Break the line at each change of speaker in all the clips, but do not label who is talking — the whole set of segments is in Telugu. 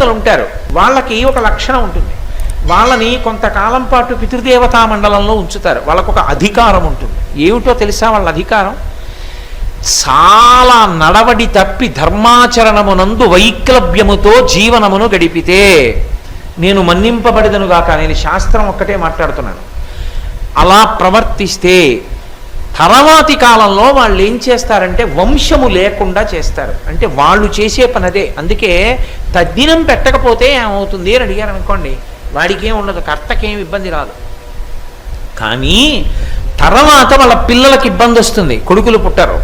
పితృదేవతలు ఉంటారు, వాళ్ళకి ఒక లక్షణం ఉంటుంది. వాళ్ళని కొంతకాలం పాటు పితృదేవతా మండలంలో ఉంచుతారు. వాళ్ళకు ఒక అధికారం ఉంటుంది. ఏమిటో తెలుసా వాళ్ళ అధికారం? చాలా నడవడి తప్పి ధర్మాచరణమునందు వైక్లభ్యముతో జీవనమును గడిపితే నేను మన్నింపబడిదనుగాక. నేను శాస్త్రం ఒక్కటే మాట్లాడుతున్నాను. అలా ప్రవర్తిస్తే తర్వాతి కాలంలో వాళ్ళు ఏం చేస్తారంటే వంశము లేకుండా చేస్తారు. అంటే వాళ్ళు చేసే పని అదే. అందుకే తద్దినం పెట్టకపోతే ఏమవుతుంది అని అడిగారు అనుకోండి, వాడికి ఏం ఉండదు, కర్తకేం ఇబ్బంది రాదు. కానీ తర్వాత వాళ్ళ పిల్లలకి ఇబ్బంది వస్తుంది. కొడుకులు పుట్టరు.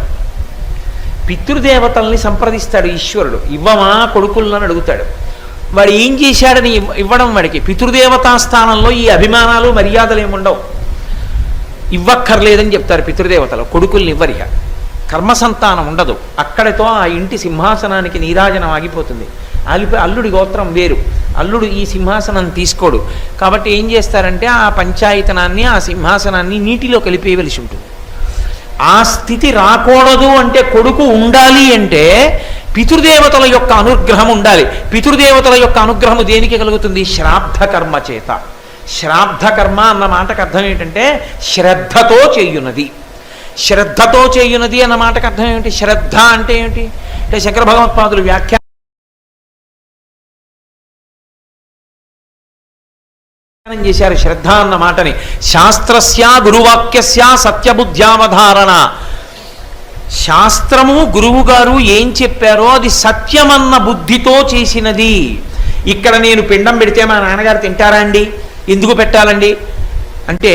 పితృదేవతల్ని సంప్రదిస్తాడు ఈశ్వరుడు, ఇవ్వమా కొడుకులను అడుగుతాడు. వాడు ఏం చేశాడని ఇవ్వడం వాడికి. పితృదేవతా స్థానంలో ఈ అభిమానాలు మర్యాదలు ఏముండవు. ఇవ్వక్కర్లేదని చెప్తారు పితృదేవతలు. కొడుకుల్ని ఇవ్వరిక. కర్మసంతానం ఉండదు. అక్కడితో ఆ ఇంటి సింహాసనానికి నీరాజనం ఆగిపోతుంది. ఆగిపోయి అల్లుడి గోత్రం వేరు. అల్లుడు ఈ సింహాసనం తీసుకోడు. కాబట్టి ఏం చేస్తారంటే ఆ పంచాయతనాన్ని, ఆ సింహాసనాన్ని నీటిలో కలిపేయవలసి ఉంటుంది. ఆ స్థితి రాకూడదు అంటే, కొడుకు ఉండాలి అంటే పితృదేవతల యొక్క అనుగ్రహం ఉండాలి. పితృదేవతల యొక్క అనుగ్రహము దేనికి కలుగుతుంది? శ్రాద్ధ కర్మ చేత. శ్రాద్ధ కర్మ అన్న మాటకు అర్థం ఏంటంటే శ్రద్ధతో చేయున్నది. శ్రద్ధతో చేయున్నది అన్న మాటకు అర్థం ఏమిటి? శ్రద్ధ అంటే ఏమిటి అంటే శంకర భగవత్పాదులు వ్యాఖ్యానం చేశారు శ్రద్ధ అన్న మాటని. శాస్త్రస్య గురువాక్యస్య సత్యబుద్ధ్యావధారణ. శాస్త్రము గురువు గారు ఏం చెప్పారో అది సత్యమన్న బుద్ధితో చేసినది. ఇక్కడ నేను పిండం పెడితే మా నాన్నగారు తింటారా అండి? ఎందుకు పెట్టాలండి అంటే,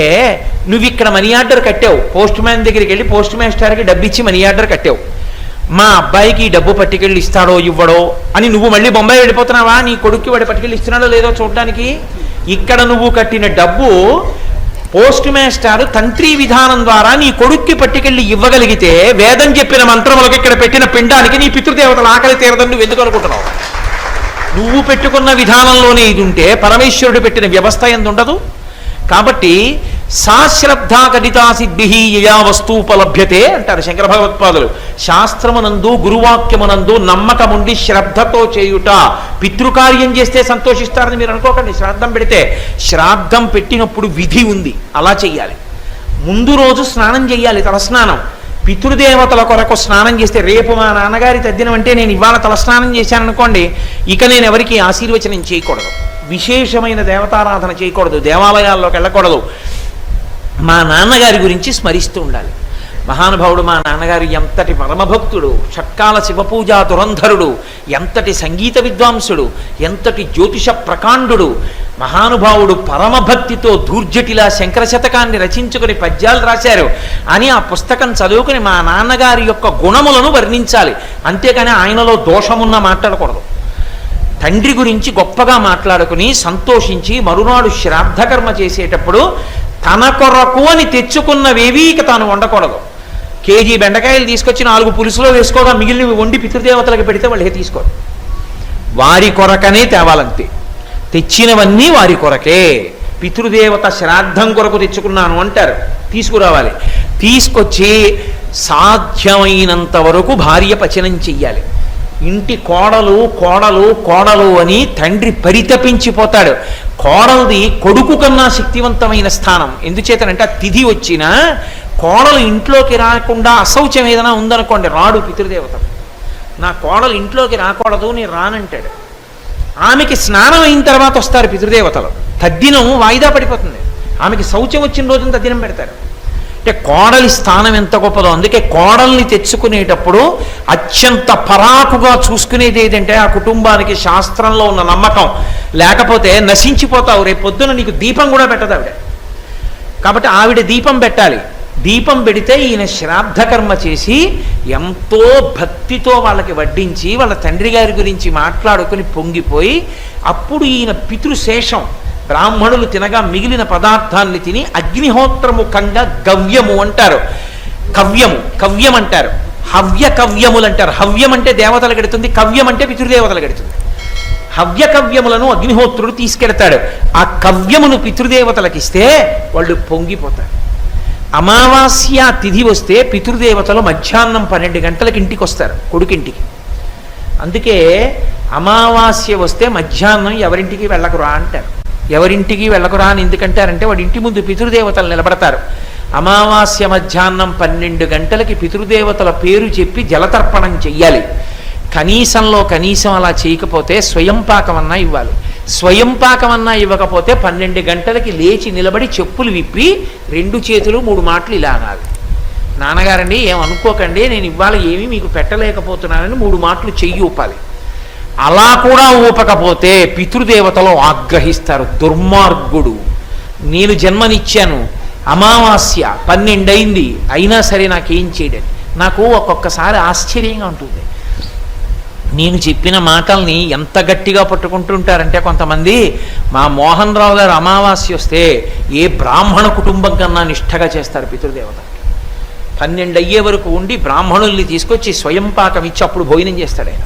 నువ్వు ఇక్కడ మనీ ఆర్డర్ కట్టావు, పోస్ట్ మ్యాన్ దగ్గరికి వెళ్ళి పోస్ట్ మాస్టర్కి డబ్బు ఇచ్చి మనీ ఆర్డర్ కట్టావు. మా అబ్బాయికి డబ్బు పట్టుకెళ్ళి ఇస్తాడో ఇవ్వడో అని నువ్వు మళ్ళీ బొంబాయి వెళ్ళిపోతున్నావా? నీ కొడుక్కి వాడు పట్టుకెళ్ళి ఇస్తున్నాడో లేదో చూడడానికి. ఇక్కడ నువ్వు కట్టిన డబ్బు పోస్ట్ మాస్టర్ తంత్రి విధానం ద్వారా నీ కొడుక్కి పట్టుకెళ్ళి ఇవ్వగలిగితే, వేదం చెప్పిన మంత్రములకు ఇక్కడ పెట్టిన పిండానికి నీ పితృదేవతల ఆకలి తీరదని నువ్వు ఎందుకు అనుకుంటున్నావు? నువ్వు పెట్టుకున్న విధానంలోనే ఇది ఉంటే పరమేశ్వరుడు పెట్టిన వ్యవస్థ ఎందు ఉండదు. కాబట్టి సాశ్రద్ధా కథితా సిద్ధి యయా వస్తూపలభ్యతే అంటారు శంకర భగవత్పాదులు. శాస్త్రమునందు గురువాక్యమునందు నమ్మకముండి శ్రద్ధతో చేయుట. పితృకార్యం చేస్తే సంతోషిస్తారని మీరు అనుకోకండి. శ్రాద్ధం పెడితే, శ్రాద్ధం పెట్టినప్పుడు విధి ఉంది, అలా చెయ్యాలి. ముందు రోజు స్నానం చెయ్యాలి, తలస్నానం. పితృదేవతల కొరకు స్నానం చేస్తే, రేపు మా నాన్నగారి తద్దినం అంటే నేను ఇవాళ తలస్నానం చేశాను అనుకోండి, ఇక నేను ఎవరికి ఆశీర్వచనం చేయకూడదు, విశేషమైన దేవతారాధన చేయకూడదు, దేవాలయాల్లోకి వెళ్ళకూడదు. మా నాన్నగారి గురించి స్మరిస్తూ ఉండాలి. మహానుభావుడు మా నాన్నగారు ఎంతటి పరమభక్తుడు, షట్కాల శివపూజా దురంధరుడు, ఎంతటి సంగీత విద్వాంసుడు, ఎంతటి జ్యోతిష ప్రకాండుడు. మహానుభావుడు పరమభక్తితో ధూర్జటిలా శంకర శతకాన్ని రచించుకుని పద్యాలు రాశారు అని ఆ పుస్తకం చదువుకుని మా నాన్నగారి యొక్క గుణములను వర్ణించాలి. అంతేకాని ఆయనలో దోషమున్న మాట్లాడకూడదు. తండ్రి గురించి గొప్పగా మాట్లాడుకుని సంతోషించి మరునాడు శ్రాద్ధకర్మ చేసేటప్పుడు తన కొరకు అని తెచ్చుకున్నవేవీ ఇక తాను వండకూడదు. కేజీ బెండకాయలు తీసుకొచ్చి 4 పులుసులో వేసుకోగా మిగిలినవి వండి పితృదేవతలకు పెడితే వాళ్ళు తీసుకోరు. వారి కొరకనే తేవాలంతే. తెచ్చినవన్నీ వారి కొరకే. పితృదేవత శ్రాద్ధం కొరకు తెచ్చుకున్నాను అంటారు, తీసుకురావాలి. తీసుకొచ్చి సాధ్యమైనంత వరకు భార్య పచనం చెయ్యాలి. ఇంటి కోడలు కోడలు కోడలు అని తండ్రి పరితపించిపోతాడు. కోడలది కొడుకు కన్నా శక్తివంతమైన స్థానం. ఎందుచేతనంటే ఆ తిథి వచ్చినా కోడలు ఇంట్లోకి రాకుండా అశౌచం ఏదైనా ఉందనుకోండి, రాడు పితృదేవత. నా కోడలు ఇంట్లోకి రాకూడదు, నేను రానంటాడు. ఆమెకి స్నానం అయిన తర్వాత వస్తారు పితృదేవతలు. తద్దినం వాయిదా పడిపోతుంది. ఆమెకి శౌచం వచ్చిన రోజున తద్దినం పెడతారు. అంటే కోడలి స్థానం ఎంత గొప్పదో. అందుకే కోడల్ని తెచ్చుకునేటప్పుడు అత్యంత పరాకుగా చూసుకునేది ఏదంటే ఆ కుటుంబానికి శాస్త్రంలో ఉన్న నమ్మకం. లేకపోతే నశించిపోతావు. రేపు పొద్దున నీకు దీపం కూడా పెట్టదు ఆవిడ. కాబట్టి ఆవిడ దీపం పెట్టాలి. దీపం పెడితే ఈయన శ్రాద్ధకర్మ చేసి ఎంతో భక్తితో వాళ్ళకి వడ్డించి వాళ్ళ తండ్రి గారి గురించి మాట్లాడుకుని పొంగిపోయి, అప్పుడు ఈయన పితృశేషం బ్రాహ్మణులు తినగా మిగిలిన పదార్థాన్ని తిని అగ్నిహోత్రముఖంగా గవ్యము అంటారు, కవ్యం అంటారు, హవ్య కవ్యములు అంటారు. హవ్యం అంటే దేవతలు గడుతుంది, కవ్యం అంటే పితృదేవతలు గడుతుంది. హవ్య కవ్యములను అగ్నిహోత్రుడు తీసుకెడతాడు. ఆ కవ్యమును పితృదేవతలకు ఇస్తే వాళ్ళు పొంగిపోతారు. అమావాస్య తిథి వస్తే పితృదేవతలు మధ్యాహ్నం 12 గంటలకు ఇంటికి వస్తారు, కొడుకింటికి. అందుకే అమావాస్య వస్తే మధ్యాహ్నం ఎవరింటికి వెళ్ళకురా అంటారు. ఎవరింటికి వెళ్ళకురా అని ఎందుకంటారంటే వాడి ఇంటి ముందు పితృదేవతలు నిలబడతారు. అమావాస్య మధ్యాహ్నం 12 గంటలకి పితృదేవతల పేరు చెప్పి జలతర్పణం చెయ్యాలి. కనీసంలో కనీసం అలా చేయకపోతే స్వయం పాకమన్నా ఇవ్వాలి. స్వయం పాకమన్నా ఇవ్వకపోతే 12 గంటలకి లేచి నిలబడి చెప్పులు విప్పి 2 చేతులు 3 మాటలు ఇలా అనాలి. నాన్నగారండి ఏమనుకోకండి, నేను ఇవాళ ఏమీ మీకు పెట్టలేకపోతున్నానని 3 మాటలు చెయ్యి ఊపాలి. అలా కూడా ఊపకపోతే పితృదేవతలు ఆగ్రహిస్తారు. దుర్మార్గుడు, నేను జన్మనిచ్చాను, అమావాస్య 12 అయింది, అయినా సరే నాకేం చేయడం. నాకు ఒక్కొక్కసారి ఆశ్చర్యంగా ఉంటుంది. నేను చెప్పిన మాటల్ని ఎంత గట్టిగా పట్టుకుంటుంటారంటే కొంతమంది, మా మోహన్ రావు గారు అమావాస్య వస్తే ఏ బ్రాహ్మణ కుటుంబం కన్నా నిష్ఠగా చేస్తారు పితృదేవత. 12 అయ్యే వరకు ఉండి బ్రాహ్మణుల్ని తీసుకొచ్చి స్వయం పాకం ఇచ్చి అప్పుడు భోజనం చేస్తాడు ఆయన.